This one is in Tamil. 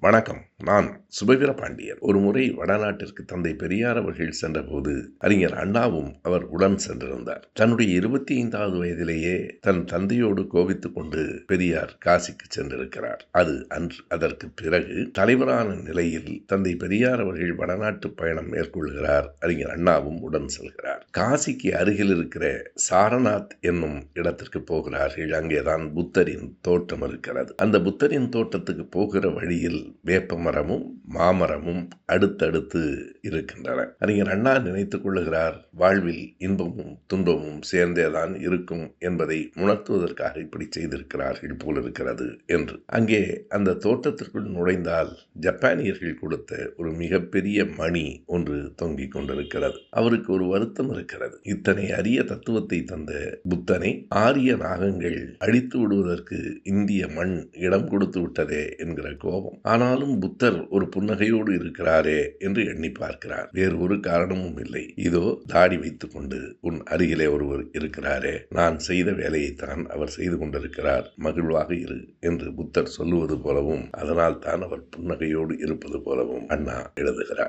வணக்கம். நான் சுபவீர பாண்டியர். ஒரு முறை வடநாட்டிற்கு தந்தை பெரியார் அவர்கள் சென்றபோது அறிஞர் அண்ணாவும் அவர் உடன் சென்றிருந்தார். தன்னுடைய 25வது வயதிலேயே தன் தந்தையோடு கோபித்துக் கொண்டு பெரியார் காசிக்கு சென்றிருக்கிறார். அதற்கு பிறகு தலைவரான நிலையில் தந்தை பெரியார் அவர்கள் வடநாட்டு பயணம் மேற்கொள்கிறார். அறிஞர் அண்ணாவும் உடன் செல்கிறார். காசிக்கு அருகில் இருக்கிற சாரநாத் என்னும் இடத்திற்கு போகிறார்கள். அங்கேதான் புத்தரின் தோட்டம் இருக்கிறது. அந்த புத்தரின் தோட்டத்துக்கு போகிற வழியில் வேப்ப மரமும் மாமரமும் அடுத்தடுத்து இருக்கின்றன. அறிஞர் அண்ணா நினைத்துக் கொள்ளுகிறார், வாழ்வில் இன்பமும் துன்பமும் சேர்ந்தேதான் இருக்கும் என்பதை உணர்த்துவதற்காக இப்படி செய்திருக்கிறார்கள் போலிருக்கிறது என்று. அங்கே அந்த தோட்டத்திற்குள் நுழைந்தால் ஜப்பானியர்கள் கொடுத்த ஒரு மிகப்பெரிய மணி ஒன்று தொங்கிக் கொண்டிருக்கிறது. அவருக்கு ஒரு வருத்தம் இருக்கிறது. இத்தனை அரிய தத்துவத்தை தந்த புத்தனை ஆரிய நாகங்கள் அழித்து விடுவதற்கு இந்திய மண் இடம் கொடுத்து விட்டதே என்கிற கோபம். ஆனாலும் புத்தர் ஒரு புன்னகையோடு இருக்கிறாரே என்று எண்ணி பார்க்கிறார். வேறு ஒரு காரணமும் இல்லை. இதோ தாடி வைத்துக் கொண்டு உன் அருகிலே ஒருவர் இருக்கிறாரே, நான் செய்த வேலையைத்தான் அவர் செய்து கொண்டிருக்கிறார், மகிழ்வாக இரு என்று புத்தர் சொல்லுவது போலவும், அதனால் தான் அவர் புன்னகையோடு இருப்பது போலவும் அண்ணா எழுதுகிறார்.